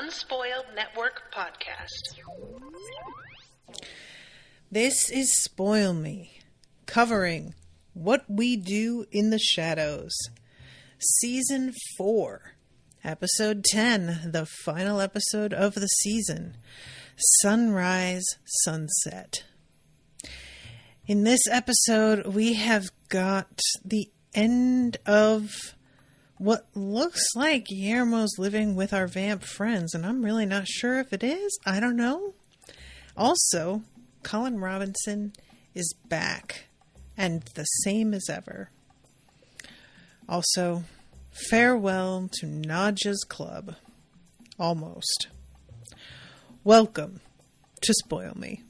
Unspoiled Network podcast. This is Spoil Me, covering What We Do in the Shadows, Season 4, Episode 10, the final episode of the season, Sunrise, Sunset. In this episode, we have got the end of what looks like Guillermo's living with our vamp friends, and I'm really not sure if it is. I don't know. Also, Colin Robinson is back, and the same as ever. Also, farewell to Nadja's club. Almost. Welcome to Spoil Me.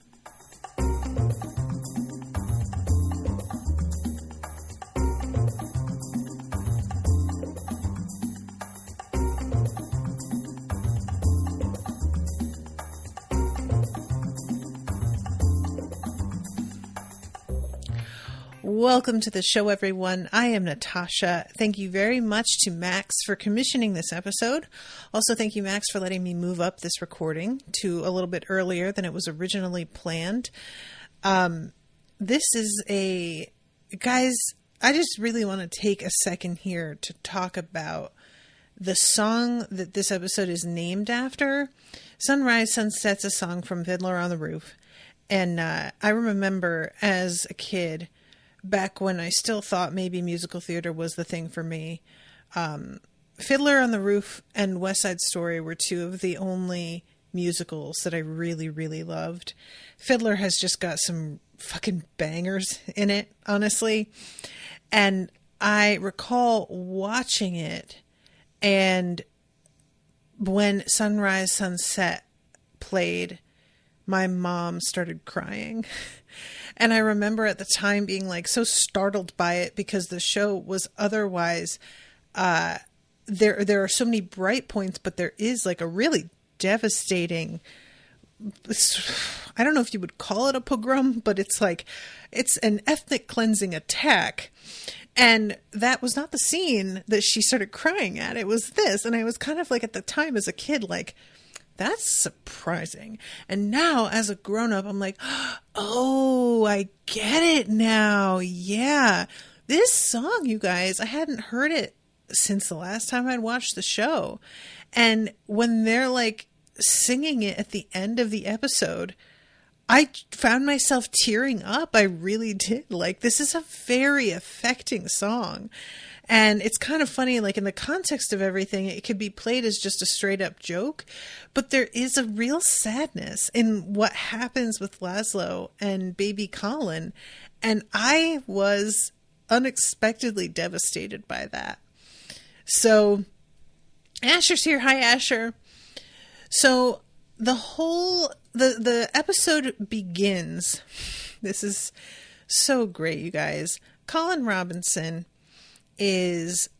Welcome to the show, everyone. I am Natasha. Thank you very much to Max for commissioning this episode. Also, thank you, Max, for letting me move up this recording to a little bit earlier than it was originally planned. This is guys, I just really want to take a second here to talk about the song that this episode is named after. Sunrise, Sunset's a song from Fiddler on the Roof. And I remember as a kid, back when I still thought maybe musical theater was the thing for me, Fiddler on the Roof and West Side Story were two of the only musicals that I really, really loved. Fiddler has just got some fucking bangers in it, honestly. And I recall watching it, and when Sunrise, Sunset played, my mom started crying. And I remember at the time being like so startled by it because the show was otherwise, there are so many bright points, but there is like a really devastating, I don't know if you would call it a pogrom, but it's an ethnic cleansing attack. And that was not the scene that she started crying at. It was this. And I was kind of like, at the time as a kid, like, that's surprising. And now as a grown-up, I'm like, oh, I get it now. Yeah. This song, you guys, I hadn't heard it since the last time I'd watched the show. And when they're like singing it at the end of the episode, I found myself tearing up. I really did. Like, this is a very affecting song. And it's kind of funny, like in the context of everything, it could be played as just a straight up joke, but there is a real sadness in what happens with Laszlo and baby Colin. And I was unexpectedly devastated by that. So Asher's here. Hi, Asher. So the episode begins. This is so great, you guys. Colin Robinson is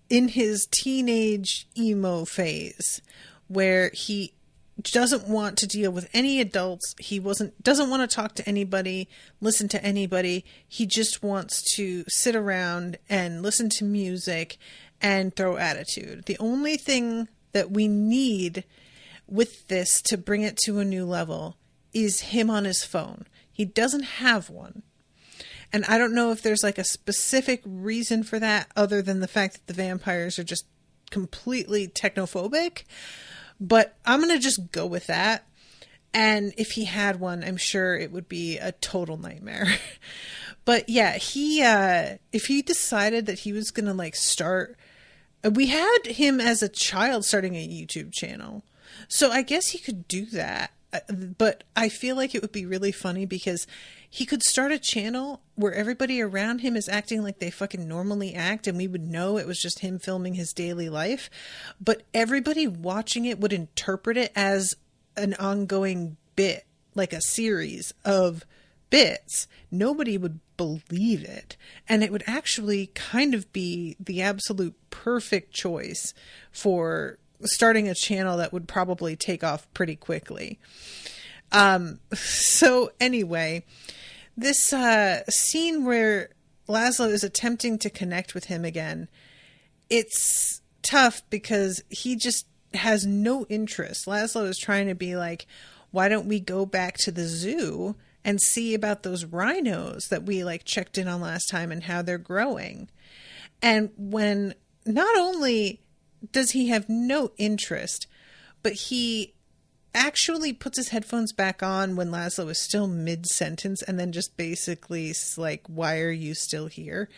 in his teenage emo phase where he doesn't want to deal with any adults. He doesn't want to talk to anybody, listen to anybody. He just wants to sit around and listen to music and throw attitude. The only thing that we need with this to bring it to a new level is him on his phone. He doesn't have one. And I don't know if there's like a specific reason for that other than the fact that the vampires are just completely technophobic. But I'm going to just go with that. And if he had one, I'm sure it would be a total nightmare. But yeah, if he decided that he was going to like start, we had him as a child starting a YouTube channel. So I guess he could do that. But I feel like it would be really funny because he could start a channel where everybody around him is acting like they fucking normally act, and we would know it was just him filming his daily life. But everybody watching it would interpret it as an ongoing bit, like a series of bits. Nobody would believe it. And it would actually kind of be the absolute perfect choice for starting a channel that would probably take off pretty quickly. So anyway, this scene where Laszlo is attempting to connect with him again, it's tough because he just has no interest. Laszlo is trying to be like, why don't we go back to the zoo and see about those rhinos that we like checked in on last time and how they're growing. And when not only does he have no interest, but he actually puts his headphones back on when Laszlo is still mid-sentence and then just basically like, why are you still here?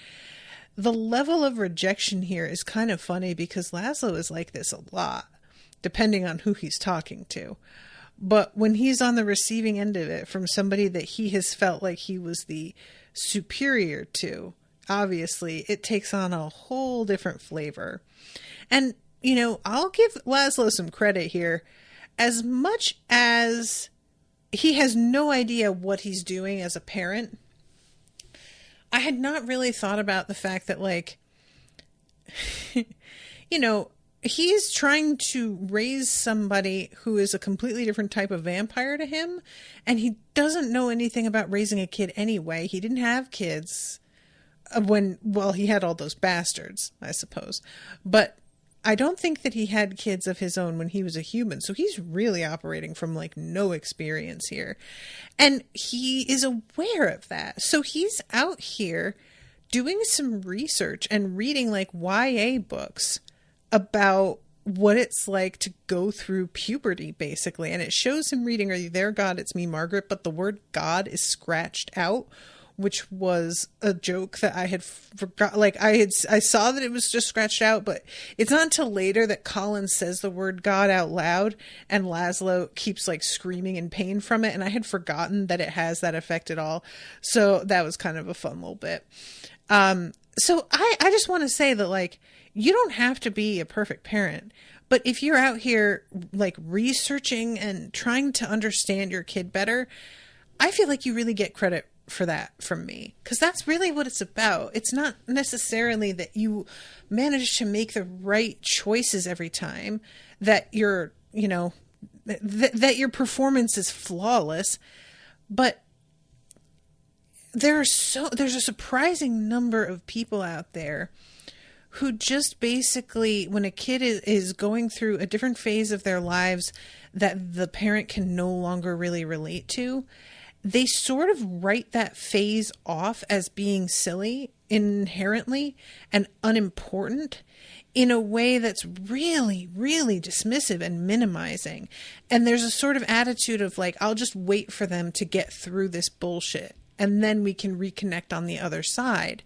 The level of rejection here is kind of funny because Laszlo is like this a lot, depending on who he's talking to. But when he's on the receiving end of it from somebody that he has felt like he was the superior to, obviously it takes on a whole different flavor. And, you know, I'll give Laszlo some credit here. As much as he has no idea what he's doing as a parent, I had not really thought about the fact that, like, you know, he's trying to raise somebody who is a completely different type of vampire to him, and he doesn't know anything about raising a kid anyway. He didn't have kids well, he had all those bastards, I suppose. But I don't think that he had kids of his own when he was a human. So he's really operating from like no experience here. And he is aware of that. So he's out here doing some research and reading like YA books about what it's like to go through puberty, basically. And it shows him reading, "Are you there, God? It's me, Margaret." But the word God is scratched out, which was a joke that I had forgot. Like I saw that it was just scratched out, but it's not until later that Colin says the word God out loud and Laszlo keeps like screaming in pain from it. And I had forgotten that it has that effect at all. So that was kind of a fun little bit. So I just want to say that, like, you don't have to be a perfect parent, but if you're out here like researching and trying to understand your kid better, I feel like you really get credit for that from me, because that's really what it's about. It's not necessarily that you manage to make the right choices every time, that you're, you know, that your performance is flawless, but there's a surprising number of people out there who just basically, when a kid is going through a different phase of their lives that the parent can no longer really relate to, they sort of write that phase off as being silly inherently and unimportant in a way that's really, really dismissive and minimizing. And there's a sort of attitude of like, I'll just wait for them to get through this bullshit and then we can reconnect on the other side.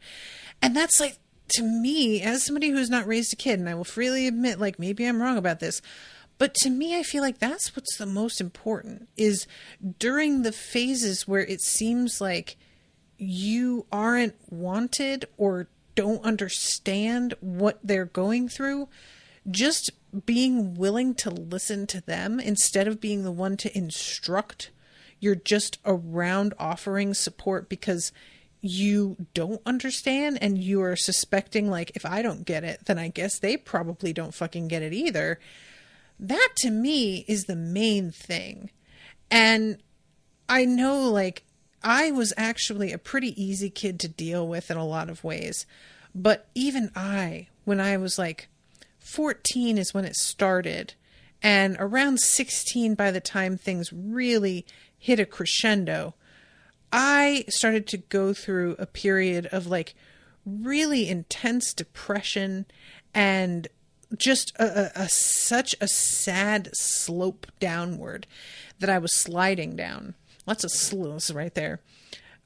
And that's like, to me, as somebody who's not raised a kid, and I will freely admit, like, maybe I'm wrong about this, but to me, I feel like that's what's the most important, is during the phases where it seems like you aren't wanted or don't understand what they're going through, just being willing to listen to them instead of being the one to instruct. You're just around offering support because you don't understand and you are suspecting, like, if I don't get it, then I guess they probably don't fucking get it either. That to me is the main thing. And I know, like, I was actually a pretty easy kid to deal with in a lot of ways. But even when I was like 14 is when it started. And around 16, by the time things really hit a crescendo, I started to go through a period of like really intense depression and just such a sad slope downward that I was sliding down. Lots of slopes right there.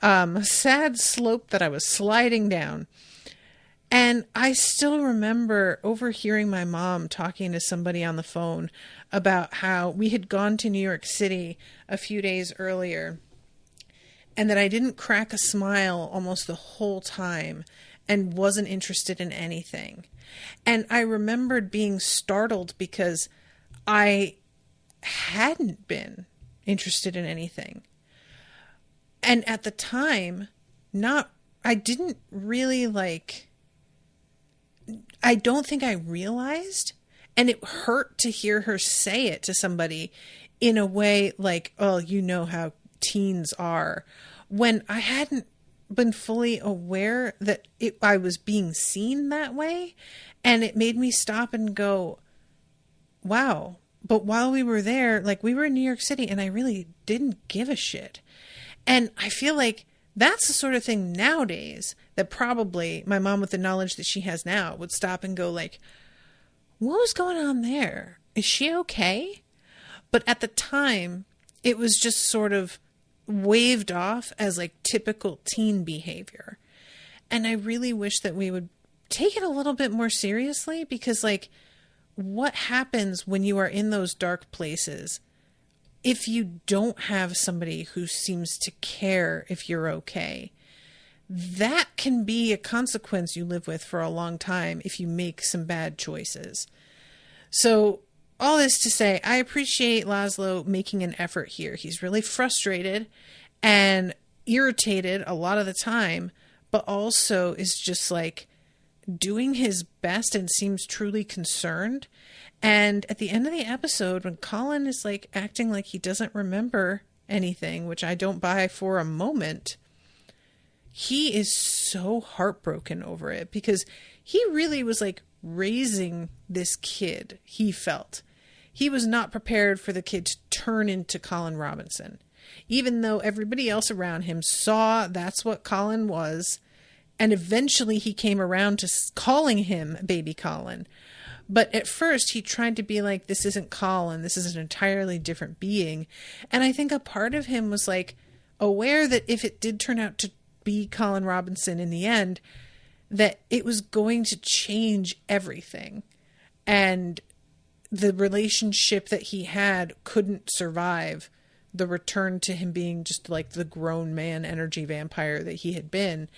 A sad slope that I was sliding down. And I still remember overhearing my mom talking to somebody on the phone about how we had gone to New York City a few days earlier and that I didn't crack a smile almost the whole time and wasn't interested in anything. And I remembered being startled because I hadn't been interested in anything. And at the time, I didn't really I don't think I realized, and it hurt to hear her say it to somebody in a way like, oh, you know how teens are, when I hadn't been fully aware that I was being seen that way. And it made me stop and go, wow. But while we were there, like, we were in New York City and I really didn't give a shit. And I feel like that's the sort of thing nowadays that probably my mom, with the knowledge that she has now, would stop and go like, what was going on there? Is she okay? But at the time, it was just sort of waved off as like typical teen behavior. And I really wish that we would take it a little bit more seriously, because like, what happens when you are in those dark places if you don't have somebody who seems to care if you're okay? That can be a consequence you live with for a long time if you make some bad choices. So all this to say, I appreciate Laszlo making an effort here. He's really frustrated and irritated a lot of the time, but also is just like doing his best and seems truly concerned. And at the end of the episode, when Colin is like acting like he doesn't remember anything, which I don't buy for a moment, he is so heartbroken over it, because he really was like raising this kid. He felt he was not prepared for the kid to turn into Colin Robinson, even though everybody else around him saw that's what Colin was. And eventually he came around to calling him Baby Colin. But at first he tried to be like, this isn't Colin, this is an entirely different being. And I think a part of him was like aware that if it did turn out to be Colin Robinson in the end, that it was going to change everything. And the relationship that he had couldn't survive the return to him being just like the grown man energy vampire that he had been.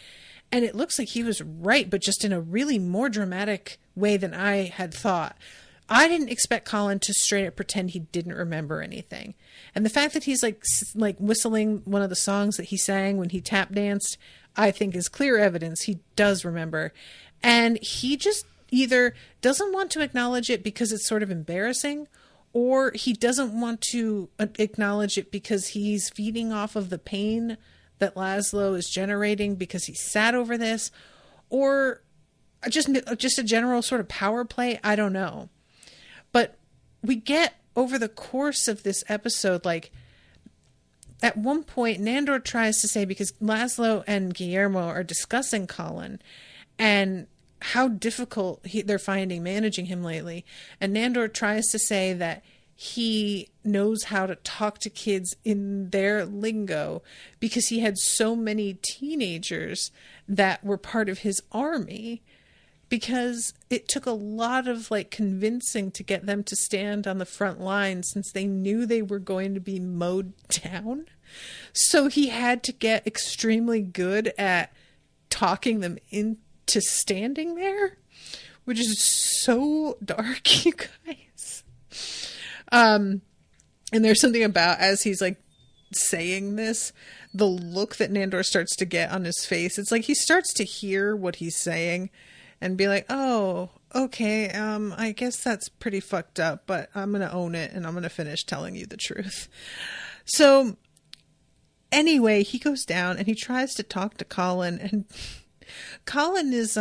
And it looks like he was right, but just in a really more dramatic way than I had thought. I didn't expect Colin to straight up pretend he didn't remember anything. And the fact that he's like whistling one of the songs that he sang when he tap danced, I think is clear evidence he does remember. And he just either doesn't want to acknowledge it because it's sort of embarrassing, or he doesn't want to acknowledge it because he's feeding off of the pain that Laszlo is generating because he sat over this, or just a general sort of power play. I don't know. But we get over the course of this episode, like at one point Nandor tries to say, because Laszlo and Guillermo are discussing Colin and how difficult they're finding managing him lately. And Nandor tries to say that he knows how to talk to kids in their lingo because he had so many teenagers that were part of his army, because it took a lot of like convincing to get them to stand on the front line since they knew they were going to be mowed down. So he had to get extremely good at talking them into standing there, which is so dark, you guys. And there's something about, as he's like saying this, the look that Nandor starts to get on his face. It's like he starts to hear what he's saying and be like, oh, okay, I guess that's pretty fucked up, but I'm going to own it and I'm going to finish telling you the truth. So anyway, he goes down and he tries to talk to Colin, and Colin is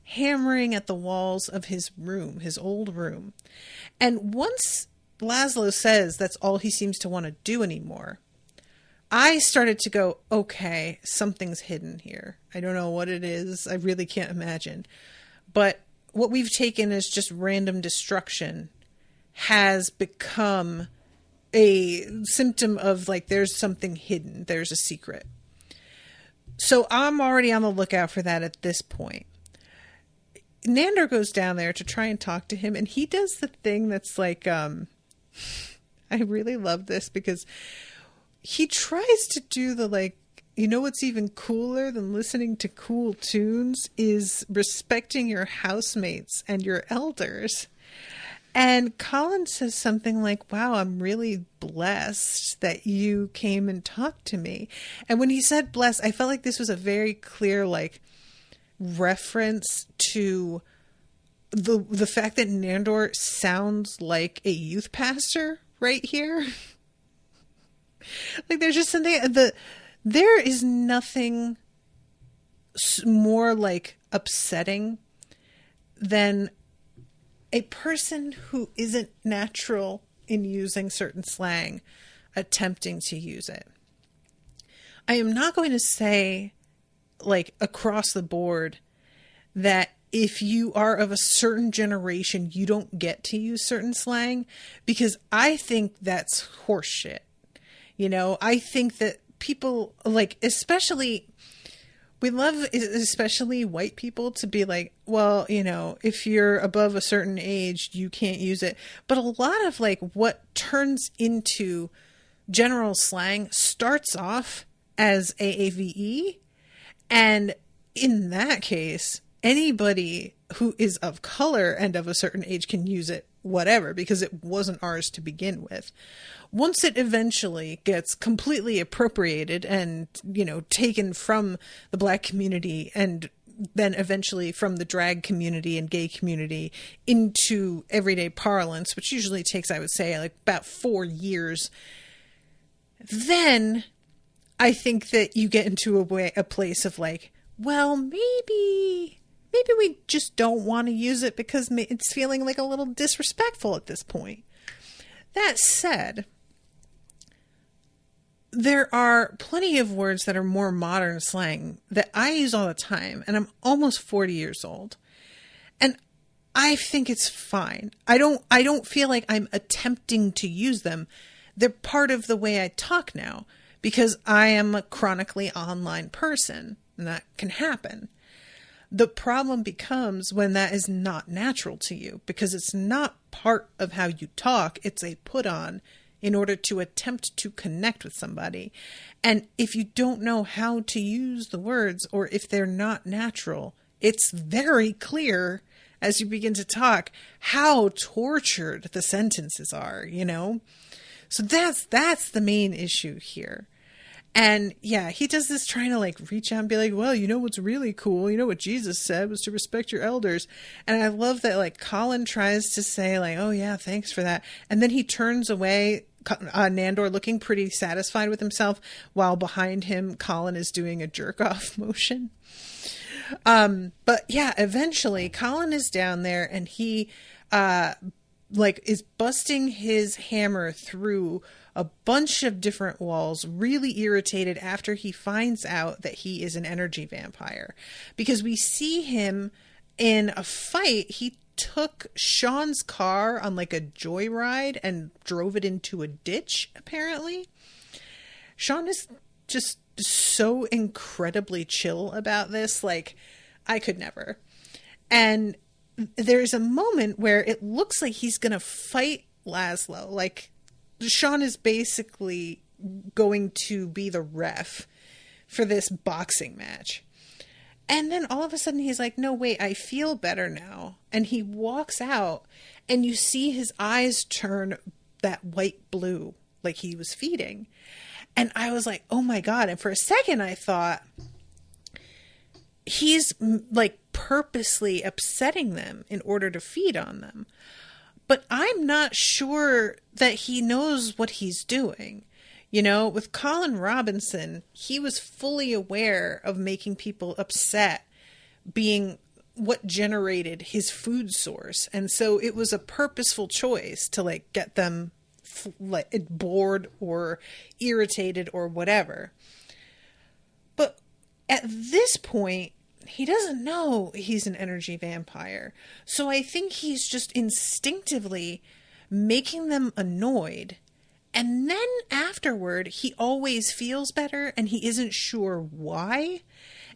hammering at the walls of his room, his old room. And once Laszlo says that's all he seems to want to do anymore, I started to go, okay, something's hidden here. I don't know what it is. I really can't imagine. But what we've taken as just random destruction has become a symptom of like, there's something hidden. There's a secret. So I'm already on the lookout for that at this point. Nandor goes down there to try and talk to him, and he does the thing that's like, I really love this, because he tries to do the like, you know what's even cooler than listening to cool tunes is respecting your housemates and your elders. And Colin says something like, wow, I'm really blessed that you came and talked to me. And when he said blessed, I felt like this was a very clear like reference to the fact that Nandor sounds like a youth pastor right here. Like there's just something there is nothing more like upsetting than a person who isn't natural in using certain slang attempting to use it. I am not going to say, like, across the board that if you are of a certain generation, you don't get to use certain slang, because I think that's horseshit. You know, I think that people, like, especially white people to be like, well, you know, if you're above a certain age, you can't use it. But a lot of, like, what turns into general slang starts off as AAVE. And in that case, anybody who is of color and of a certain age can use it, whatever, because it wasn't ours to begin with. Once it eventually gets completely appropriated and, you know, taken from the Black community and then eventually from the drag community and gay community into everyday parlance, which usually takes, I would say, like about 4 years, then I think that you get into a place of like, well, maybe we just don't want to use it because it's feeling like a little disrespectful at this point. That said, there are plenty of words that are more modern slang that I use all the time, and I'm almost 40 years old. And I think it's fine. I don't feel like I'm attempting to use them. They're part of the way I talk now because I am a chronically online person, and that can happen. The problem becomes when that is not natural to you, because it's not part of how you talk. It's a put on in order to attempt to connect with somebody. And if you don't know how to use the words, or if they're not natural, it's very clear as you begin to talk how tortured the sentences are, you know? So that's the main issue here. And yeah, he does this trying to like reach out and be like, well, you know what's really cool? You know what Jesus said was to respect your elders. And I love that like Colin tries to say like, oh yeah, thanks for that. And then he turns away, Nandor looking pretty satisfied with himself, while behind him, Colin is doing a jerk off motion. But yeah, eventually Colin is down there and he, is busting his hammer through a bunch of different walls, really irritated after he finds out that he is an energy vampire. Because we see him in a fight. He took Sean's car on like a joyride and drove it into a ditch, apparently. Sean is just so incredibly chill about this. Like, I could never. And there's a moment where it looks like he's going to fight Laszlo. Like, Sean is basically going to be the ref for this boxing match. And then all of a sudden he's like, no, wait, I feel better now. And he walks out and you see his eyes turn that white blue like he was feeding. And I was like, oh my God. And for a second I thought he's like purposely upsetting them in order to feed on them. But I'm not sure that he knows what he's doing. You know, with Colin Robinson, he was fully aware of making people upset being what generated his food source. And so it was a purposeful choice to like get them bored or irritated or whatever. But at this point, he doesn't know he's an energy vampire. So I think he's just instinctively making them annoyed. And then afterward, he always feels better and he isn't sure why.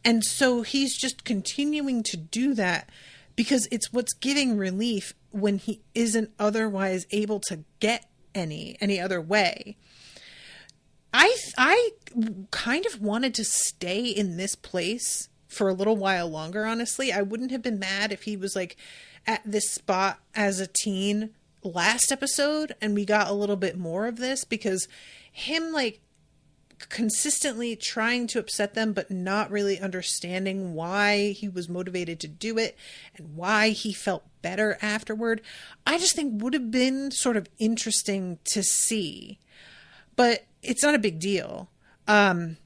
And so he's just continuing to do that because it's what's giving relief when he isn't otherwise able to get any other way. I kind of wanted to stay in this place for a little while longer, honestly. I wouldn't have been mad if he was like at this spot as a teen last episode and we got a little bit more of this, because him like consistently trying to upset them but not really understanding why he was motivated to do it and why he felt better afterward, I just think would have been sort of interesting to see. But it's not a big deal. And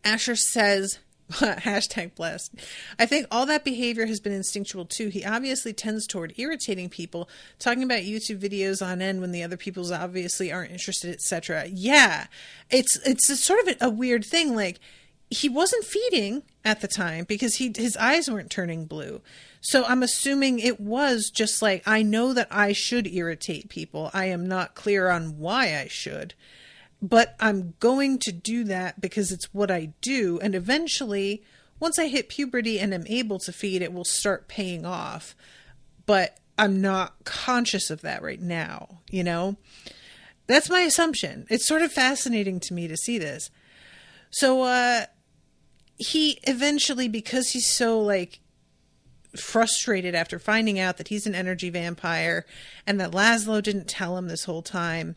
Asher says, Hashtag blessed. I think all that behavior has been instinctual too. He obviously tends toward irritating people, talking about YouTube videos on end when the other people's obviously aren't interested, etc. Yeah, it's a sort of a weird thing. Like, he wasn't feeding at the time because his eyes weren't turning blue. So I'm assuming it was just like, I know that I should irritate people. I am not clear on why I should. But I'm going to do that because it's what I do. And eventually, once I hit puberty and am able to feed, it will start paying off. But I'm not conscious of that right now, you know? That's my assumption. It's sort of fascinating to me to see this. So he eventually, because he's so like frustrated after finding out that he's an energy vampire and that Laszlo didn't tell him this whole time,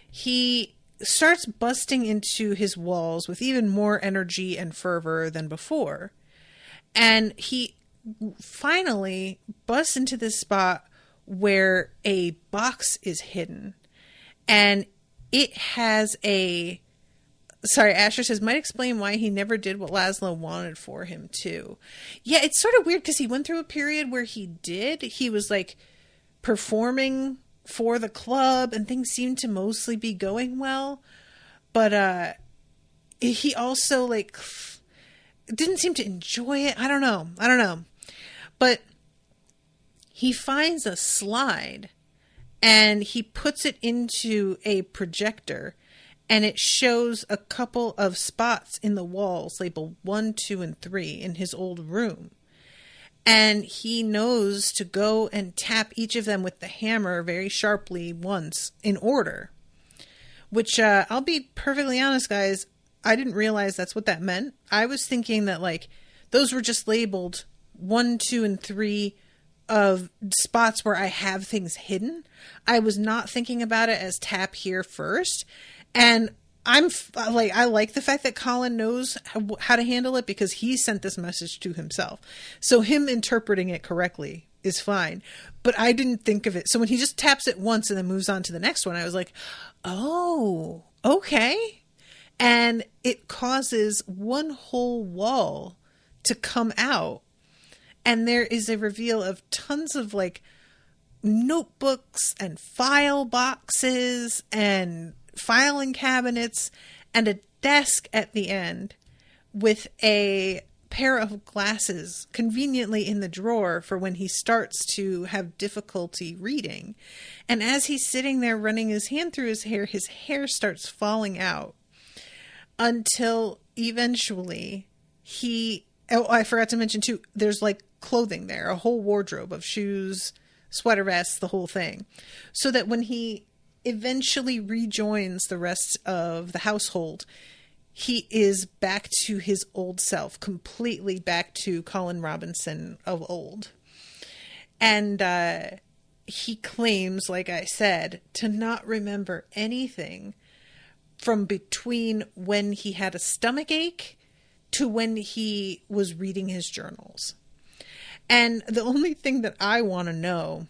he starts busting into his walls with even more energy and fervor than before. And he finally busts into this spot where a box is hidden. And it has a... Sorry, Asher says, might explain why he never did what Laszlo wanted for him, too. Yeah, it's sort of weird because he went through a period where he did. He was, like, performing for the club and things seemed to mostly be going well, but he also like didn't seem to enjoy it. I don't know, but he finds a slide and he puts it into a projector and it shows a couple of spots in the walls labeled 1, 2, and 3 in his old room. And he knows to go and tap each of them with the hammer very sharply once in order. Which, I'll be perfectly honest, guys, I didn't realize that's what that meant. I was thinking that, like, those were just labeled 1, 2, and 3 of spots where I have things hidden. I was not thinking about it as tap here first. And I like the fact that Colin knows how to handle it because he sent this message to himself. So him interpreting it correctly is fine. But I didn't think of it. So when he just taps it once and then moves on to the next one, I was like, oh, okay. And it causes one whole wall to come out. And there is a reveal of tons of like notebooks and file boxes and filing cabinets and a desk at the end with a pair of glasses conveniently in the drawer for when he starts to have difficulty reading. And as he's sitting there running his hand through his hair starts falling out until eventually I forgot to mention too, there's like clothing there, a whole wardrobe of shoes, sweater vests, the whole thing. So that when he eventually rejoins the rest of the household, he is back to his old self, completely back to Colin Robinson of old. And he claims, like I said, to not remember anything from between when he had a stomach ache to when he was reading his journals. And the only thing that I want to know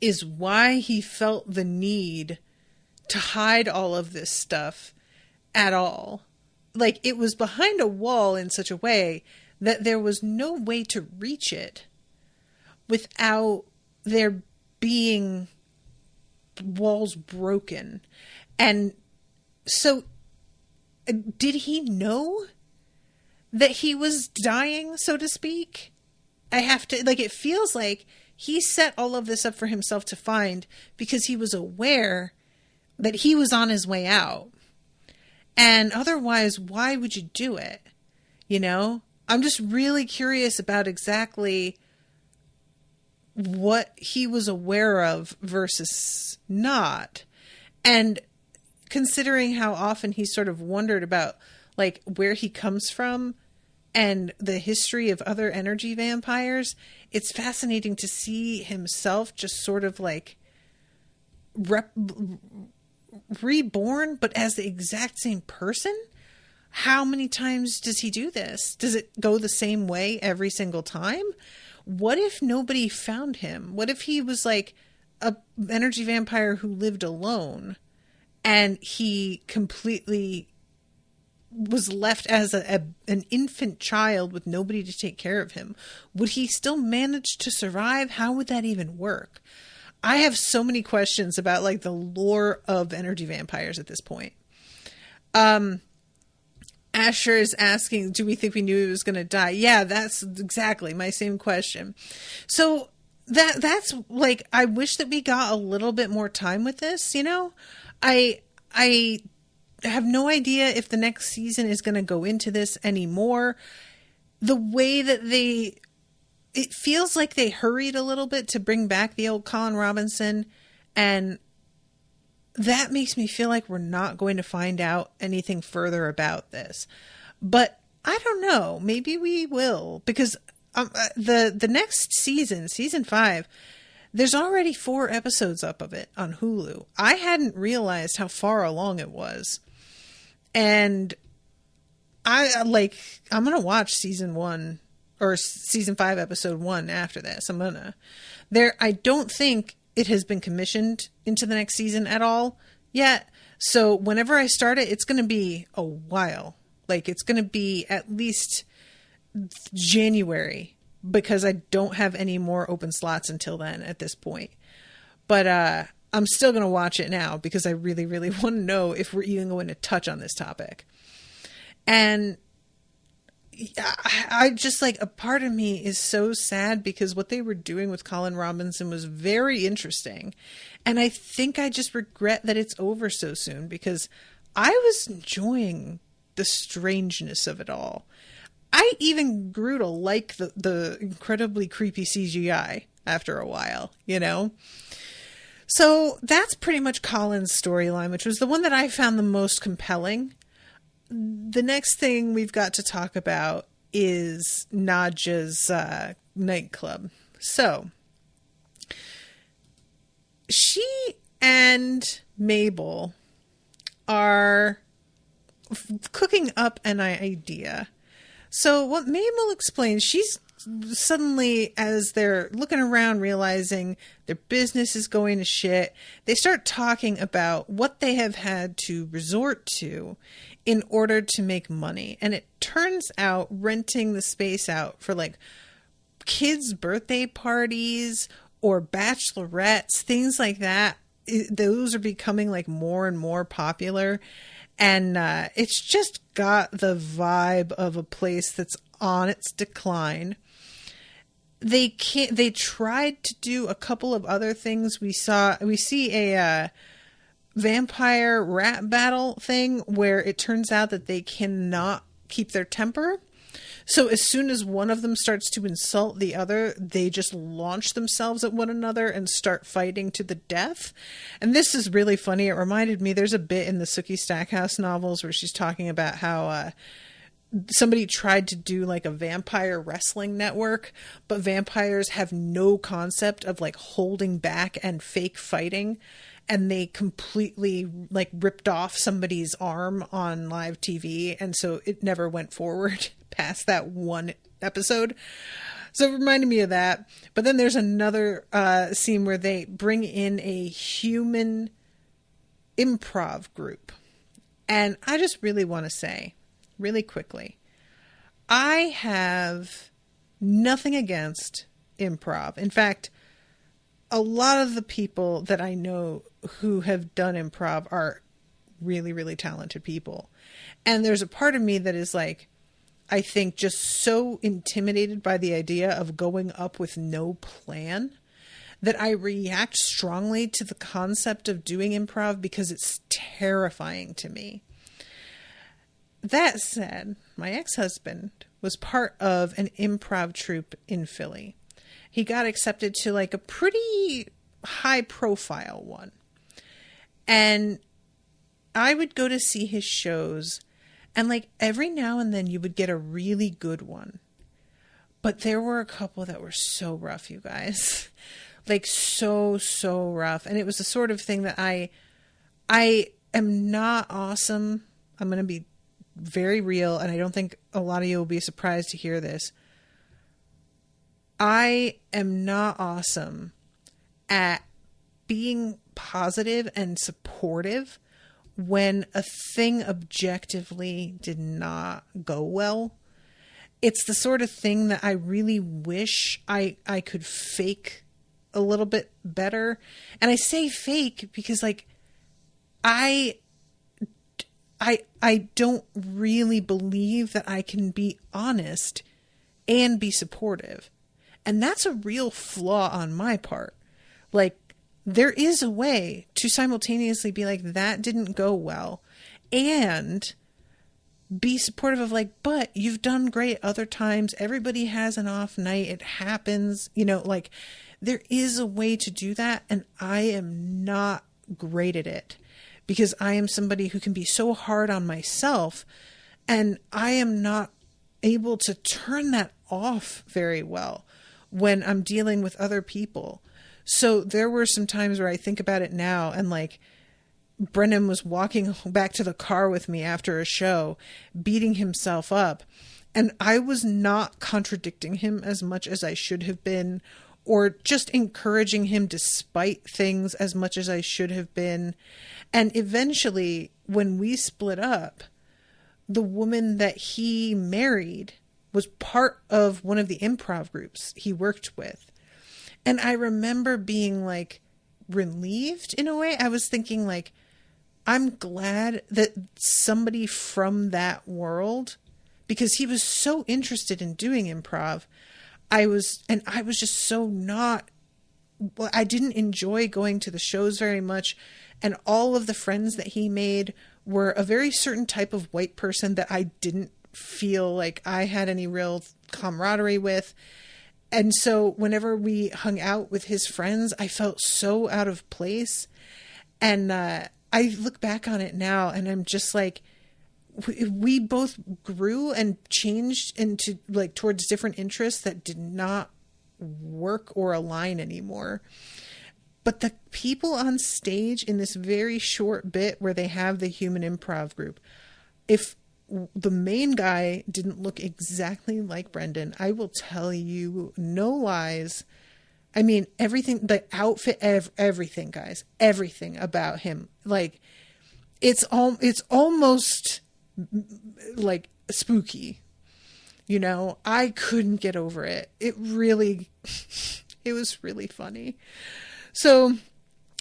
is why he felt the need to hide all of this stuff at all. Like, it was behind a wall in such a way that there was no way to reach it without there being walls broken. And so, did he know that he was dying, so to speak? It feels like he set all of this up for himself to find because he was aware that he was on his way out. And otherwise, why would you do it? You know? I'm just really curious about exactly what he was aware of versus not. And considering how often he sort of wondered about, like, where he comes from and the history of other energy vampires, it's fascinating to see himself just sort of like reborn, but as the exact same person. How many times does he do this? Does it go the same way every single time? What if nobody found him? What if he was like a energy vampire who lived alone and he completely was left as an infant child with nobody to take care of him, would he still manage to survive? How would that even work? I have so many questions about like the lore of energy vampires at this point. Asher is asking, do we think we knew he was going to die? Yeah, that's exactly my same question. So that's like, I wish that we got a little bit more time with this, you know? I have no idea if the next season is going to go into this anymore. The way that it feels like they hurried a little bit to bring back the old Colin Robinson, and that makes me feel like we're not going to find out anything further about this. But I don't know. Maybe we will, because the next season, season 5, there's already 4 episodes up of it on Hulu. I hadn't realized how far along it was. And I'm going to watch season 1 or season 5, episode 1 after this. I don't think it has been commissioned into the next season at all yet. So whenever I start it, it's going to be a while. Like, it's going to be at least January, because I don't have any more open slots until then at this point. But I'm still going to watch it now because I really, really want to know if we're even going to touch on this topic. And I just, like, a part of me is so sad because what they were doing with Colin Robinson was very interesting. And I think I just regret that it's over so soon, because I was enjoying the strangeness of it all. I even grew to like the incredibly creepy CGI after a while, you know? So that's pretty much Colin's storyline, which was the one that I found the most compelling. The next thing we've got to talk about is Nadja's nightclub. So she and Mabel are cooking up an idea. So what Mabel explains, she's suddenly, as they're looking around, realizing their business is going to shit, they start talking about what they have had to resort to in order to make money. And it turns out renting the space out for like kids' birthday parties or bachelorettes, things like that, those are becoming like more and more popular. And it's just got the vibe of a place that's on its decline. They tried to do a couple of other things. We see a vampire rap battle thing where it turns out that they cannot keep their temper. So as soon as one of them starts to insult the other, they just launch themselves at one another and start fighting to the death. And this is really funny. It reminded me, there's a bit in the Sookie Stackhouse novels where she's talking about how somebody tried to do like a vampire wrestling network, but vampires have no concept of like holding back and fake fighting. And they completely like ripped off somebody's arm on live TV. And so it never went forward past that one episode. So it reminded me of that. But then there's another scene where they bring in a human improv group. And I just really want to say, really quickly, I have nothing against improv. In fact, a lot of the people that I know who have done improv are really, really talented people. And there's a part of me that is like, I think just so intimidated by the idea of going up with no plan that I react strongly to the concept of doing improv because it's terrifying to me. That said, my ex-husband was part of an improv troupe in Philly. He got accepted to like a pretty high profile one. And I would go to see his shows, and like every now and then you would get a really good one. But there were a couple that were so rough, you guys. Like so rough. And it was the sort of thing that I am not awesome. I'm going to be very real, and I don't think a lot of you will be surprised to hear this. I am not awesome at being positive and supportive when a thing objectively did not go well. It's the sort of thing that I really wish I could fake a little bit better. And I say fake because, like, I don't really believe that I can be honest and be supportive. And that's a real flaw on my part. Like, there is a way to simultaneously be like, that didn't go well, and be supportive of, like, but you've done great other times. Everybody has an off night. It happens. You know, like, there is a way to do that. And I am not great at it because I am somebody who can be so hard on myself, and I am not able to turn that off very well when I'm dealing with other people. So there were some times where I think about it now, and, like, Brennan was walking back to the car with me after a show, beating himself up. And I was not contradicting him as much as I should have been, or just encouraging him despite things as much as I should have been. And eventually, when we split up, the woman that he married was part of one of the improv groups he worked with. And I remember being, like, relieved in a way. I was thinking, like, I'm glad that somebody from that world, because he was so interested in doing improv. I was just so not, well, I didn't enjoy going to the shows very much. And all of the friends that he made were a very certain type of white person that I didn't feel like I had any real camaraderie with. And so whenever we hung out with his friends, I felt so out of place. And I look back on it now and I'm just like, we both grew and changed into, like, towards different interests that did not work or align anymore. But the people on stage in this very short bit where they have the human improv group, if the main guy didn't look exactly like Brendan, I will tell you, no lies. I mean, everything, the outfit, everything, guys, everything about him. Like, it's almost like spooky, you know. I couldn't get over it. It was really funny. So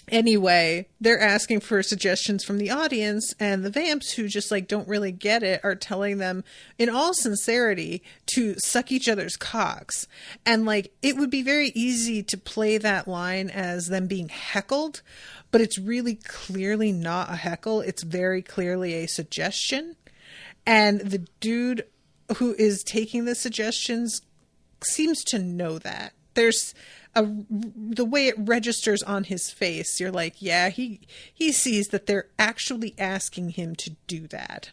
anyway, they're asking for suggestions from the audience, and the vamps, who just, like, don't really get it, are telling them in all sincerity to suck each other's cocks. And, like, it would be very easy to play that line as them being heckled, but it's really clearly not a heckle. It's very clearly a suggestion. And the dude who is taking the suggestions seems to know that. There's the way it registers on his face, you're like, yeah, he sees that they're actually asking him to do that.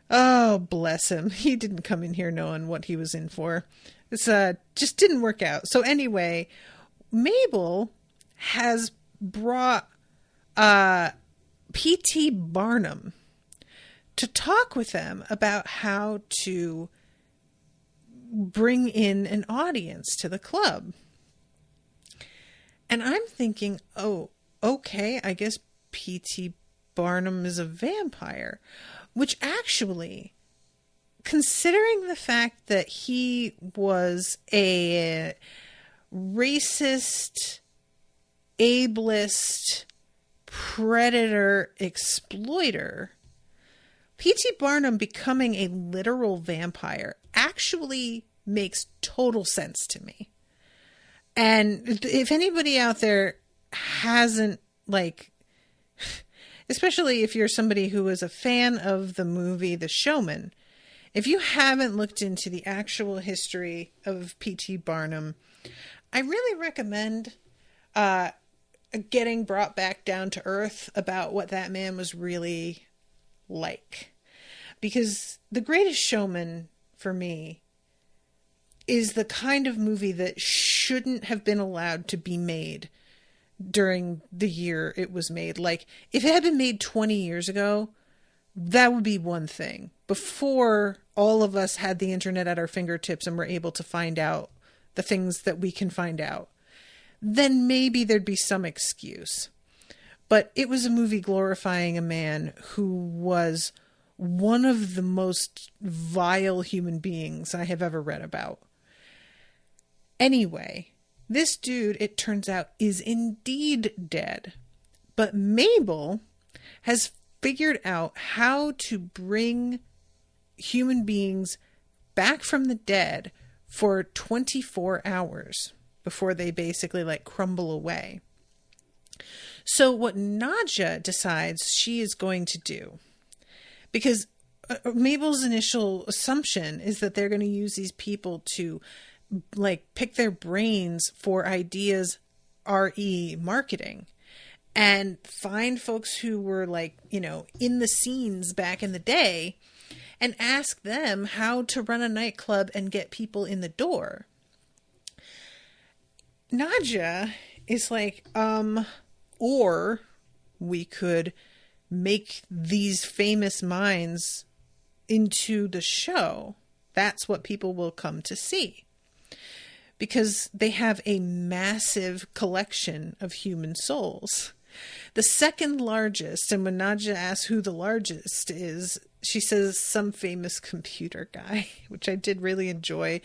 Oh, bless him. He didn't come in here knowing what he was in for. This just didn't work out. So anyway, Mabel has brought P.T. Barnum to talk with them about how to bring in an audience to the club. And I'm thinking, oh, okay, I guess P.T. Barnum is a vampire. Which actually, considering the fact that he was a racist, ableist, predator, exploiter, P.T. Barnum becoming a literal vampire actually makes total sense to me. And if anybody out there hasn't, like, especially if you're somebody who is a fan of the movie The Showman, if you haven't looked into the actual history of P.T. Barnum, I really recommend getting brought back down to earth about what that man was really like. Because The Greatest Showman, for me, is the kind of movie that shouldn't have been allowed to be made during the year it was made. Like, if it had been made 20 years ago, that would be one thing. Before all of us had the internet at our fingertips and were able to find out the things that we can find out, then maybe there'd be some excuse. But it was a movie glorifying a man who was one of the most vile human beings I have ever read about. Anyway, this dude, it turns out, is indeed dead. But Mabel has figured out how to bring human beings back from the dead for 24 hours before they basically like crumble away. So what Nadja decides she is going to do, because Mabel's initial assumption is that they're going to use these people to like pick their brains for ideas, RE marketing, and find folks who were like, you know, in the scenes back in the day and ask them how to run a nightclub and get people in the door. Nadja is like, or we could make these famous minds into the show. That's what people will come to see. Because they have a massive collection of human souls. The second largest, and when Nadja asks who the largest is, she says some famous computer guy, which I did really enjoy.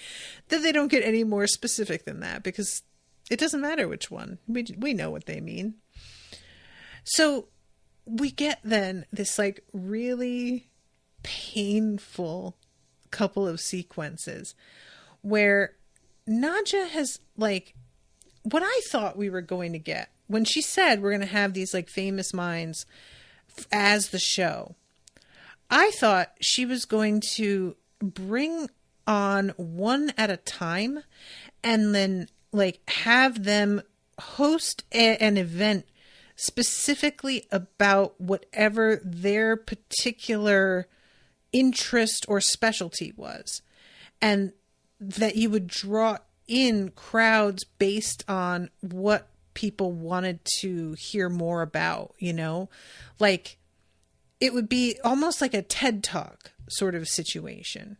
That they don't get any more specific than that, because it doesn't matter which one. We know what they mean. So we get then this like really painful couple of sequences where Nadja has like what I thought we were going to get when she said we're going to have these like famous minds as the show. I thought she was going to bring on one at a time and then like have them host an event specifically about whatever their particular interest or specialty was. And that you would draw in crowds based on what people wanted to hear more about, you know? Like, it would be almost like a TED Talk sort of situation.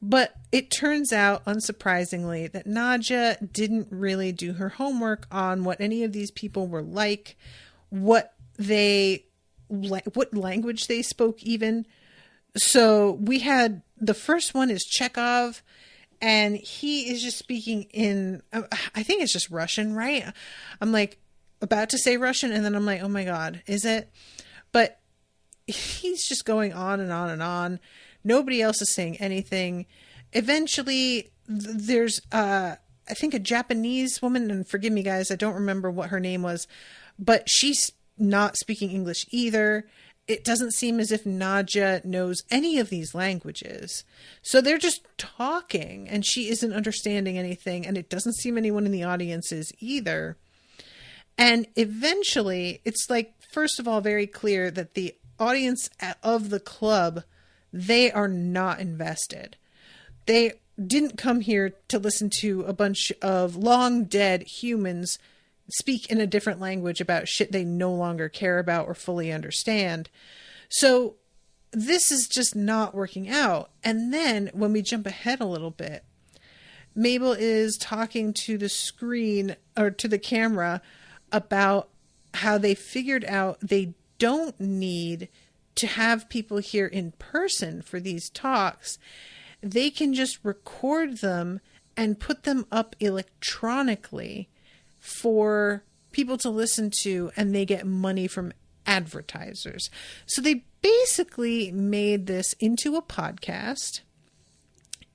But it turns out, unsurprisingly, that Nadja didn't really do her homework on what any of these people were like, what language they spoke even. So we had, the first one is Chekhov, and he is just speaking in, I think it's just Russian, right? I'm like about to say Russian, and then I'm like, oh my God, is it? But he's just going on and on and on. Nobody else is saying anything. Eventually, there's, I think, a Japanese woman, and forgive me, guys, I don't remember what her name was, but she's not speaking English either. It doesn't seem as if Nadja knows any of these languages. So they're just talking, and she isn't understanding anything, and it doesn't seem anyone in the audience is either. And eventually, it's like, first of all, very clear that the audience of the club, they are not invested. They didn't come here to listen to a bunch of long dead humans speak in a different language about shit they no longer care about or fully understand. So this is just not working out. And then when we jump ahead a little bit, Mabel is talking to the screen or to the camera about how they figured out they don't need to have people here in person for these talks. They can just record them and put them up electronically for people to listen to, and they get money from advertisers. So they basically made this into a podcast,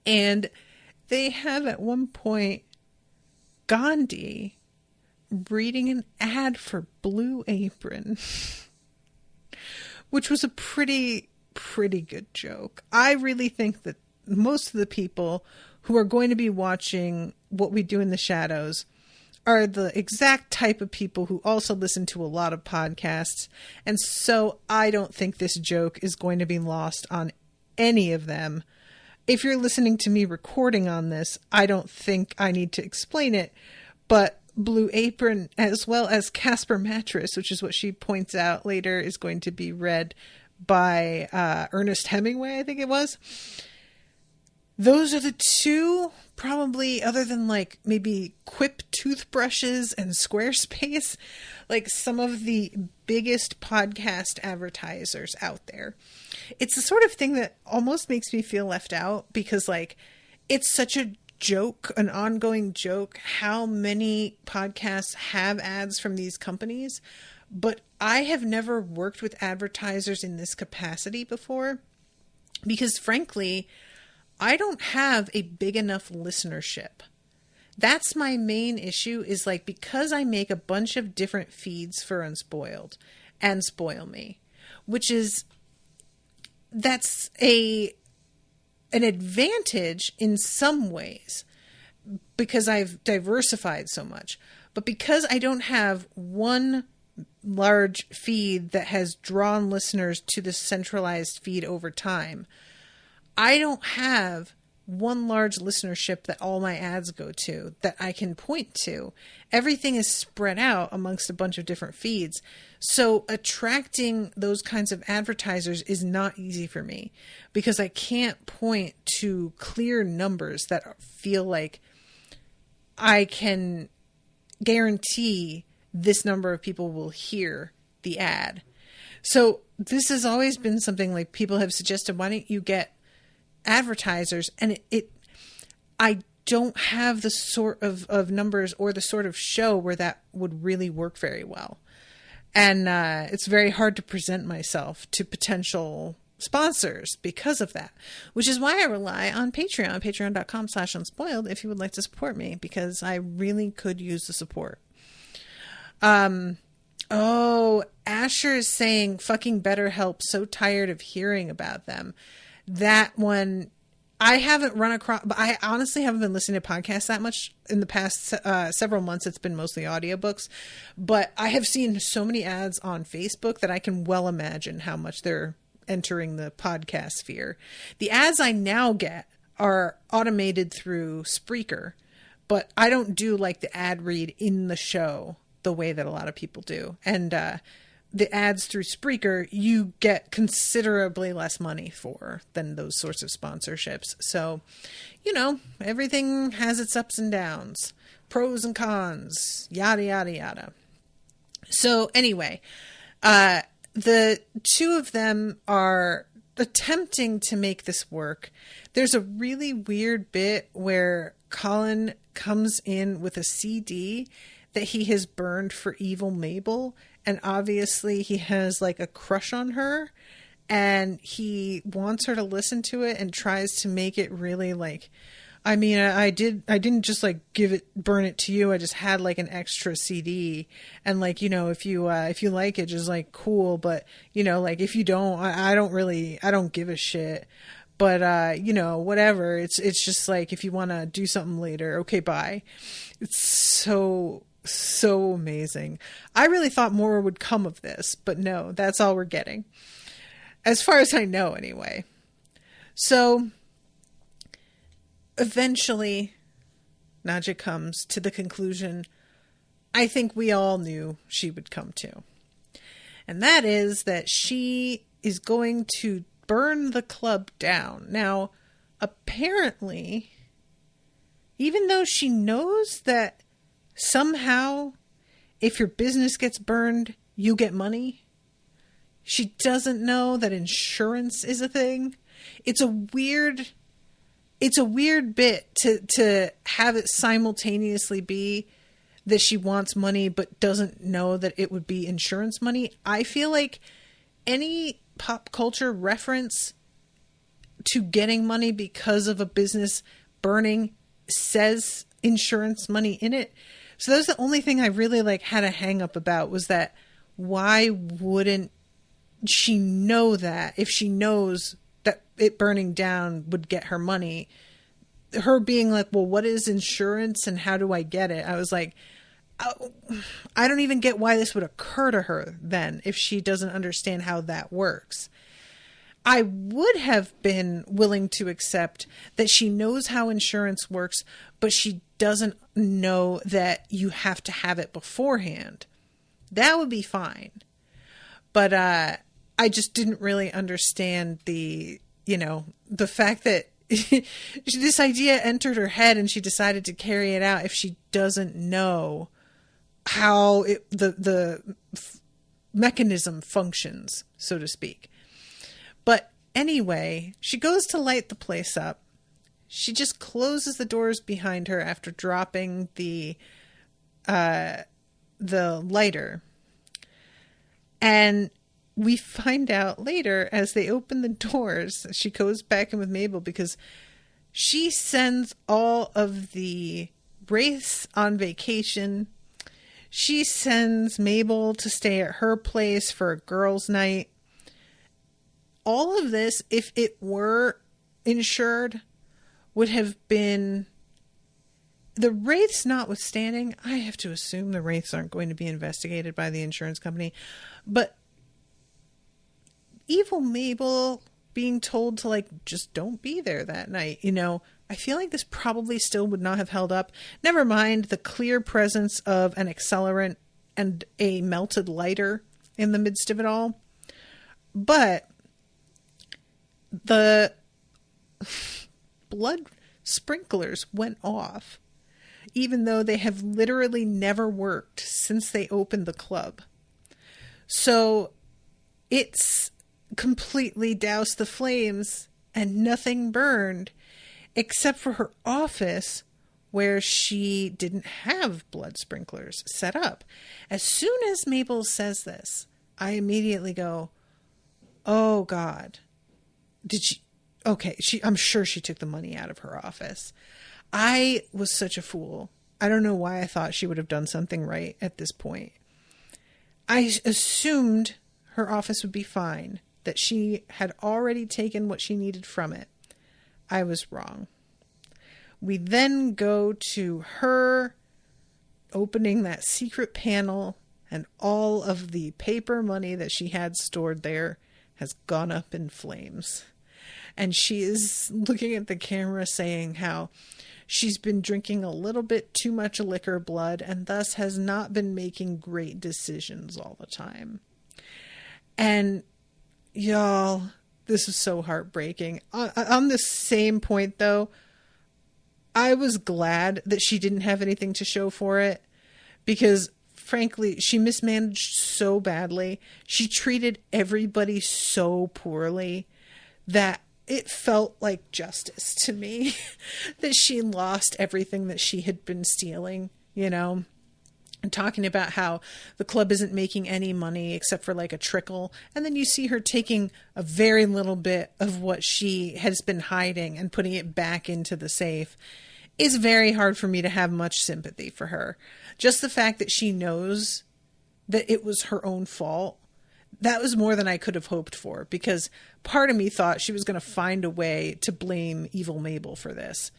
and they have at one point Gandhi reading an ad for Blue Apron, which was a pretty good joke. I really think that most of the people who are going to be watching What We Do in the Shadows are the exact type of people who also listen to a lot of podcasts. And so I don't think this joke is going to be lost on any of them. If you're listening to me recording on this, I don't think I need to explain it. But Blue Apron, as well as Casper Mattress, which is what she points out later, is going to be read by Ernest Hemingway, I think it was. those are the two, probably, other than like maybe Quip toothbrushes and Squarespace, like some of the biggest podcast advertisers out there. It's the sort of thing that almost makes me feel left out, because like it's such a joke, an ongoing joke, how many podcasts have ads from these companies. But I have never worked with advertisers in this capacity before, because frankly, I don't have a big enough listenership. That's my main issue, is like, because I make a bunch of different feeds for Unspoiled and Spoil Me, that's an advantage in some ways because I've diversified so much. But because I don't have one large feed that has drawn listeners to the centralized feed over time, I don't have one large listenership that all my ads go to that I can point to. Everything is spread out amongst a bunch of different feeds. So attracting those kinds of advertisers is not easy for me, because I can't point to clear numbers that feel like I can guarantee this number of people will hear the ad. So this has always been something like people have suggested, why don't you get advertisers? And I don't have the sort of numbers or the sort of show where that would really work very well. And it's very hard to present myself to potential sponsors because of that, which is why I rely on Patreon, patreon.com/unspoiled, if you would like to support me, because I really could use the support. Oh, Asher is saying fucking BetterHelp, so tired of hearing about them. That one, I haven't run across, but I honestly haven't been listening to podcasts that much in the past several months. It's been mostly audiobooks, but I have seen so many ads on Facebook that I can well imagine how much they're entering the podcast sphere. The ads I now get are automated through Spreaker, but I don't do like the ad read in the show the way that a lot of people do. And the ads through Spreaker, you get considerably less money for than those sorts of sponsorships. So, you know, everything has its ups and downs, pros and cons, yada, yada, yada. So anyway, the two of them are attempting to make this work. There's a really weird bit where Colin comes in with a CD that he has burned for Evil Mabel, and obviously he has like a crush on her, and he wants her to listen to it and tries to make it really like, I mean, I didn't just like burn it to you. I just had like an extra CD, and like, you know, if you like it, just like cool, but you know, like if you don't, I don't give a shit. But you know, whatever. It's just like, if you want to do something later, okay, bye. It's so amazing. I really thought more would come of this, but no, that's all we're getting, as far as I know anyway. So eventually Nadja comes to the conclusion I think we all knew she would come to, and that is that she is going to burn the club down. Now, apparently, even though she knows that somehow, if your business gets burned, you get money, she doesn't know that insurance is a thing. It's a weird bit to have it simultaneously be that she wants money but doesn't know that it would be insurance money. I feel like any pop culture reference to getting money because of a business burning says insurance money in it. So that's the only thing I really like had a hang up about, was that why wouldn't she know that if she knows that it burning down would get her money? Her being like, well, what is insurance and how do I get it? I was like, oh, I don't even get why this would occur to her then if she doesn't understand how that works. I would have been willing to accept that she knows how insurance works, but she doesn't know that you have to have it beforehand. That would be fine. But I just didn't really understand the fact that this idea entered her head and she decided to carry it out if she doesn't know how the mechanism functions, so to speak. But anyway, she goes to light the place up. She just closes the doors behind her after dropping the lighter. And we find out later as they open the doors, she goes back in with Mabel because she sends all of the wraiths on vacation. She sends Mabel to stay at her place for a girls' night. All of this, if it were insured, would have been, the wraiths notwithstanding. I have to assume the wraiths aren't going to be investigated by the insurance company, but evil Mabel being told to, like, just don't be there that night, you know, I feel like this probably still would not have held up. Never mind the clear presence of an accelerant and a melted lighter in the midst of it all. But the blood sprinklers went off, even though they have literally never worked since they opened the club. So it's completely doused the flames and nothing burned except for her office where she didn't have blood sprinklers set up. As soon as Mabel says this, I immediately go, oh God, did she? Okay, I'm sure she took the money out of her office. I was such a fool. I don't know why I thought she would have done something right at this point. I assumed her office would be fine, that she had already taken what she needed from it. I was wrong. We then go to her opening that secret panel, and all of the paper money that she had stored there has gone up in flames. And she is looking at the camera saying how she's been drinking a little bit too much liquor blood and thus has not been making great decisions all the time. And y'all, this is so heartbreaking. On the same point, though, I was glad that she didn't have anything to show for it because, frankly, she mismanaged so badly. She treated everybody so poorly that it felt like justice to me that she lost everything that she had been stealing, you know? And talking about how the club isn't making any money except for like a trickle. And then you see her taking a very little bit of what she has been hiding and putting it back into the safe. It's very hard for me to have much sympathy for her. Just the fact that she knows that it was her own fault, that was more than I could have hoped for, because part of me thought she was going to find a way to blame evil Mabel for this.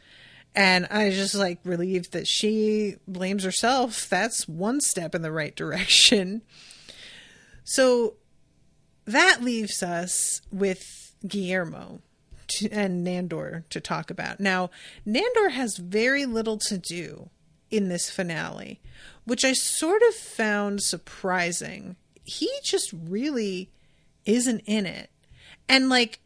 And I just like relieved that she blames herself. That's one step in the right direction. So that leaves us with Guillermo and Nandor to talk about. Now, Nandor has very little to do in this finale, which I sort of found surprising. He just really isn't in it. And like,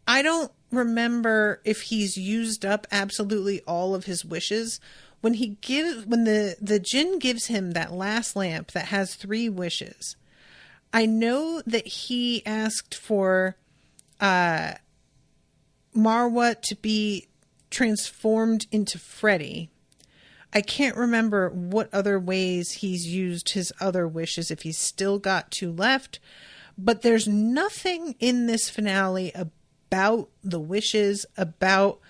I don't remember if he's used up absolutely all of his wishes. When the djinn gives him that last lamp that has 3 wishes, I know that he asked for Marwa to be transformed into Freddy. I can't remember what other ways he's used his other wishes, if he's still got 2 left, but there's nothing in this finale about the wishes, about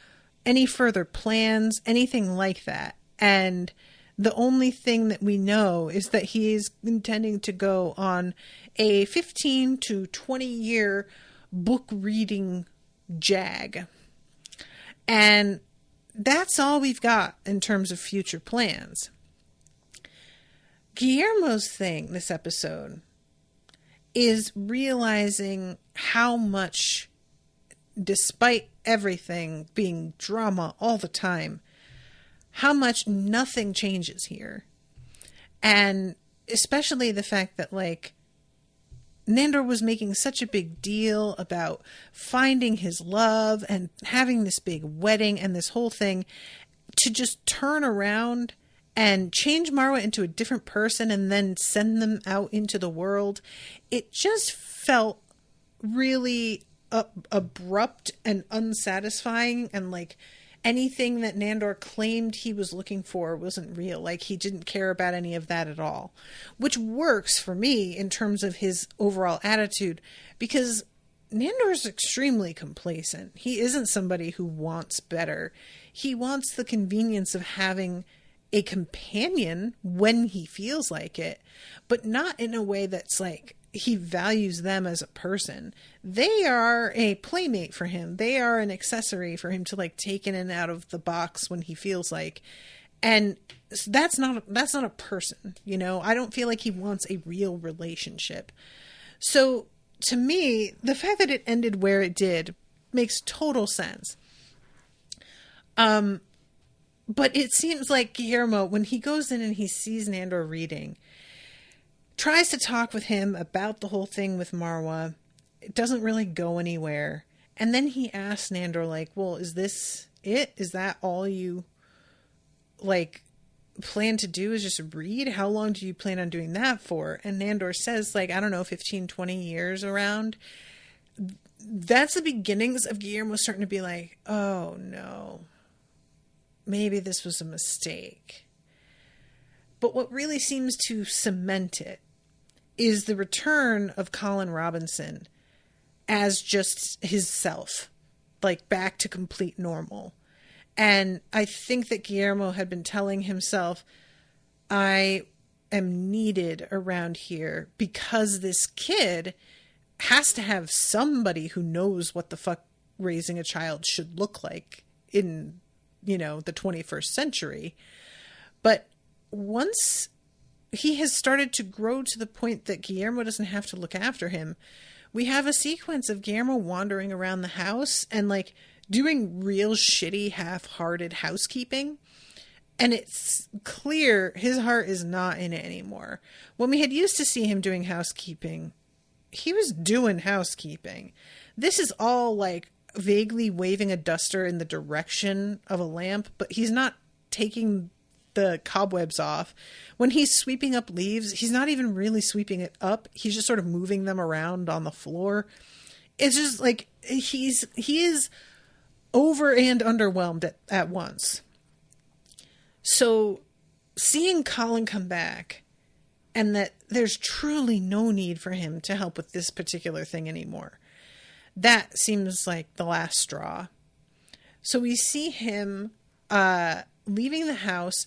any further plans, anything like that. And the only thing that we know is that he is intending to go on a 15 to 20 year book reading jag. And that's all we've got in terms of future plans. Guillermo's thing this episode is realizing how much, despite everything being drama all the time, how much nothing changes here. And especially the fact that, like, Nandor was making such a big deal about finding his love and having this big wedding and this whole thing, to just turn around and change Marwa into a different person and then send them out into the world. It just felt really abrupt and unsatisfying, and like anything that Nandor claimed he was looking for wasn't real. Like, he didn't care about any of that at all, which works for me in terms of his overall attitude, because Nandor's extremely complacent. He isn't somebody who wants better. He wants the convenience of having a companion when he feels like it, but not in a way that's like he values them as a person. They are a playmate for him. They are an accessory for him to like take in and out of the box when he feels like. And that's not a person, you know? I don't feel like he wants a real relationship. So to me, the fact that it ended where it did makes total sense. But it seems like Guillermo, when he goes in and he sees Nandor reading, tries to talk with him about the whole thing with Marwa. It doesn't really go anywhere. And then he asks Nandor, like, well, is this it? Is that all you, like, plan to do, is just read? How long do you plan on doing that for? And Nandor says, like, I don't know, 15, 20 years around. That's the beginnings of Guillermo starting to be like, oh, no. Maybe this was a mistake. But what really seems to cement it is the return of Colin Robinson as just his self, like back to complete normal. And I think that Guillermo had been telling himself, I am needed around here because this kid has to have somebody who knows what the fuck raising a child should look like in, you know, the 21st century. But once he has started to grow to the point that Guillermo doesn't have to look after him, we have a sequence of Guillermo wandering around the house and like doing real shitty, half-hearted housekeeping. And it's clear his heart is not in it anymore. When we had used to see him doing housekeeping, he was doing housekeeping. This is all like vaguely waving a duster in the direction of a lamp, but he's not taking the cobwebs off. When he's sweeping up leaves, he's not even really sweeping it up. He's just sort of moving them around on the floor. It's just like he is over and underwhelmed at once. So seeing Colin come back and that there's truly no need for him to help with this particular thing anymore, that seems like the last straw. So we see him leaving the house.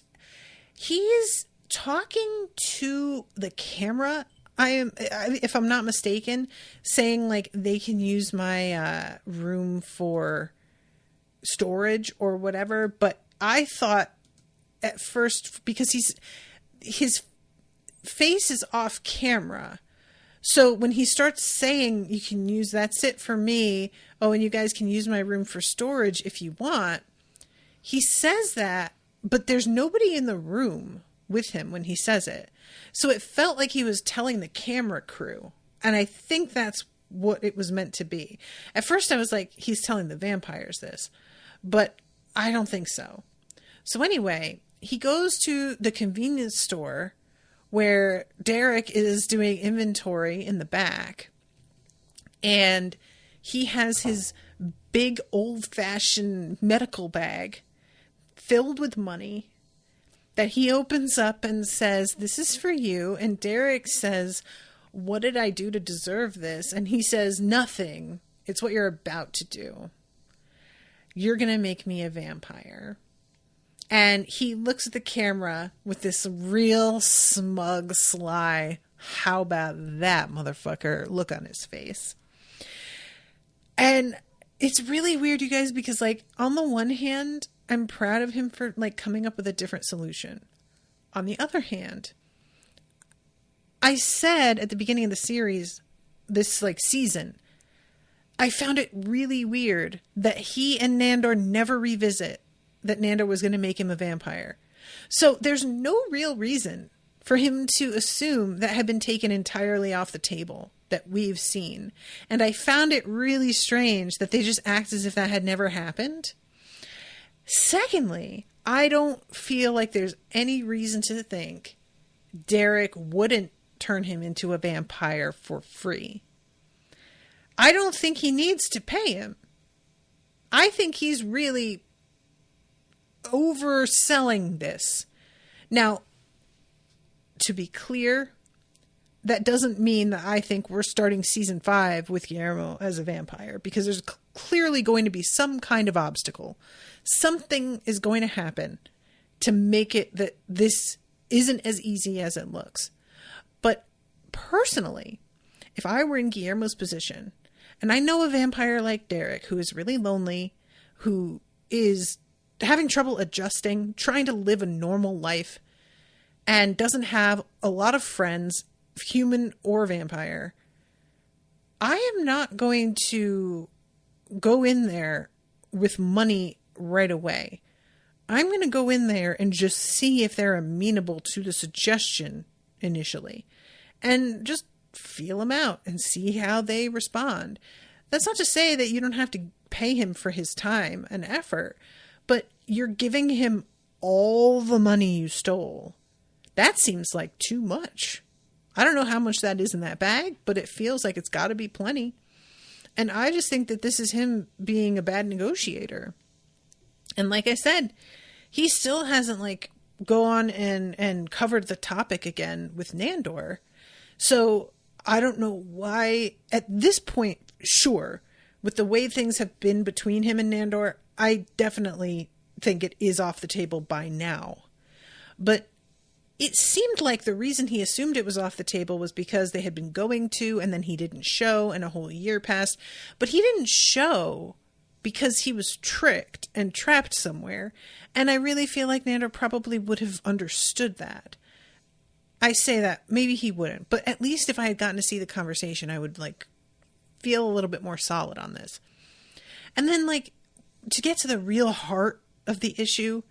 He is talking to the camera, if I'm not mistaken, saying like they can use my room for storage or whatever. But I thought at first, because his face is off camera, so when he starts saying you can use, that's it for me, oh, and you guys can use my room for storage if you want, he says that, but there's nobody in the room with him when he says it. So it felt like he was telling the camera crew. And I think that's what it was meant to be. At first I was like, he's telling the vampires this, but I don't think so. So anyway, he goes to the convenience store where Derek is doing inventory in the back, and he has his big old-fashioned medical bag filled with money that he opens up and says, this is for you. And Derek says, what did I do to deserve this? And he says, nothing. It's what you're about to do. You're going to make me a vampire. And he looks at the camera with this real smug, sly, how about that, motherfucker, look on his face. And it's really weird, you guys, because like on the one hand, I'm proud of him for like coming up with a different solution. On the other hand, I said at the beginning of the series, this like season, I found it really weird that he and Nandor never revisit that Nandor was going to make him a vampire. So there's no real reason for him to assume that had been taken entirely off the table that we've seen. And I found it really strange that they just act as if that had never happened. Secondly, I don't feel like there's any reason to think Derek wouldn't turn him into a vampire for free. I don't think he needs to pay him. I think he's really overselling this. Now, to be clear, that doesn't mean that I think we're starting season 5 with Guillermo as a vampire, because there's clearly going to be some kind of obstacle. Something is going to happen to make it that this isn't as easy as it looks. But personally, if I were in Guillermo's position, and I know a vampire like Derek who is really lonely, who is having trouble adjusting, trying to live a normal life, and doesn't have a lot of friends, human or vampire, I am not going to go in there with money right away. I'm going to go in there and just see if they're amenable to the suggestion initially, and just feel them out and see how they respond. That's not to say that you don't have to pay him for his time and effort, but you're giving him all the money you stole. That seems like too much. I don't know how much that is in that bag, but it feels like it's got to be plenty. And I just think that this is him being a bad negotiator. And like I said, he still hasn't gone and covered the topic again with Nandor. So I don't know why at this point, sure, with the way things have been between him and Nandor, I definitely think it is off the table by now. But it seemed like the reason he assumed it was off the table was because they had been going to, and then he didn't show, and a whole year passed. But he didn't show because he was tricked and trapped somewhere. And I really feel like Nandor probably would have understood that. I say that, maybe he wouldn't, but at least if I had gotten to see the conversation, I would feel a little bit more solid on this. And then to get to the real heart of the issue,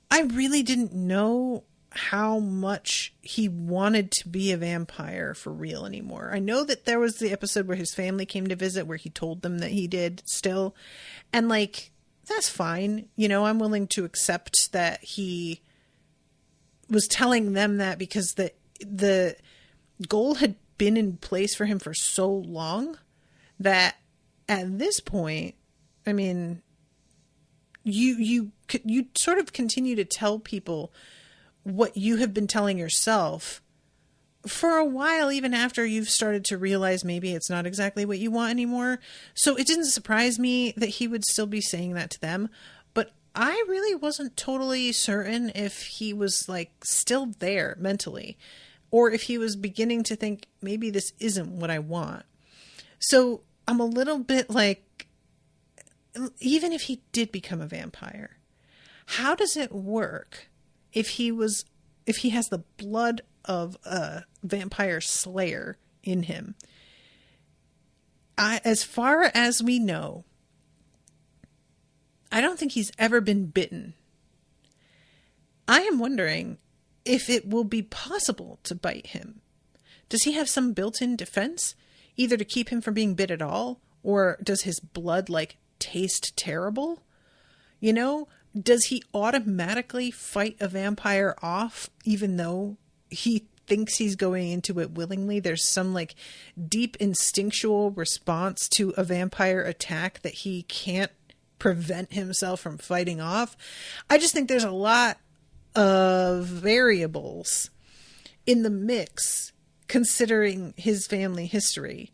I really didn't know how much he wanted to be a vampire for real anymore. I know that there was the episode where his family came to visit where he told them that he did still. And that's fine. I'm willing to accept that he was telling them that because the goal had been in place for him for so long that at this point, I mean, you sort of continue to tell people what you have been telling yourself for a while, even after you've started to realize maybe it's not exactly what you want anymore. So it didn't surprise me that he would still be saying that to them. But I really wasn't totally certain if he was still there mentally, or if he was beginning to think maybe this isn't what I want. So I'm a little bit even if he did become a vampire, how does it work if he has the blood of a vampire slayer in him? As far as we know, I don't think he's ever been bitten. I am wondering if it will be possible to bite him. Does he have some built-in defense, either to keep him from being bit at all, or does his blood taste terrible? Does he automatically fight a vampire off even though he thinks he's going into it willingly? There's some deep instinctual response to a vampire attack that he can't prevent himself from fighting off. I just think there's a lot of variables in the mix considering his family history.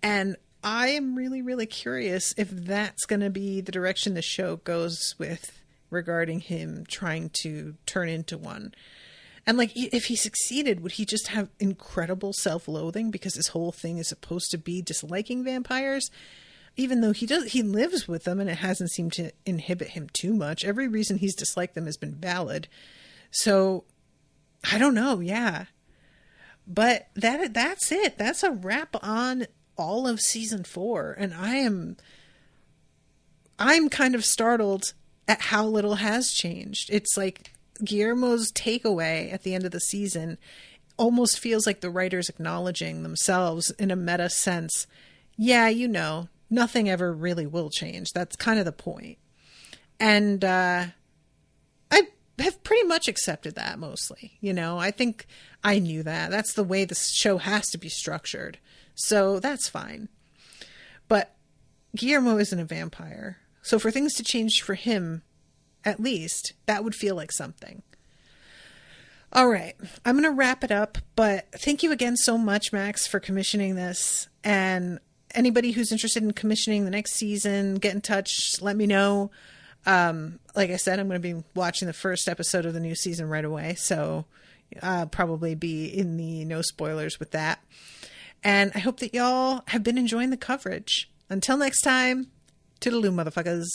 And I am really, really curious if that's going to be the direction the show goes with regarding him trying to turn into one. And if he succeeded, would he just have incredible self-loathing because his whole thing is supposed to be disliking vampires? Even though he lives with them and it hasn't seemed to inhibit him too much. Every reason he's disliked them has been valid. So I don't know. Yeah. But that's it. That's a wrap on all of season 4. And I'm kind of startled at how little has changed. It's Guillermo's takeaway at the end of the season almost feels like the writers acknowledging themselves in a meta sense. Yeah, you know, nothing ever really will change. That's kind of the point. And I have pretty much accepted that mostly. You know, I think I knew that. That's the way the show has to be structured. So that's fine. But Guillermo isn't a vampire. So for things to change for him, at least, that would feel like something. All right, I'm going to wrap it up, but thank you again so much, Max, for commissioning this. And anybody who's interested in commissioning the next season, get in touch, let me know. Like I said, I'm going to be watching the first episode of the new season right away, so I'll probably be in the no spoilers with that. And I hope that y'all have been enjoying the coverage. Until next time, toodaloo, motherfuckers.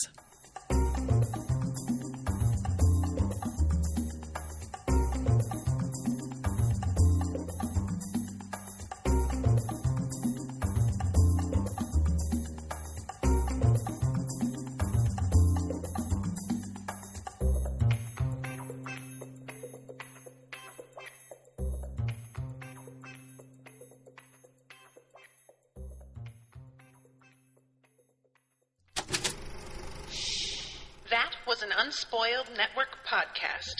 That was an Unspoiled Network podcast.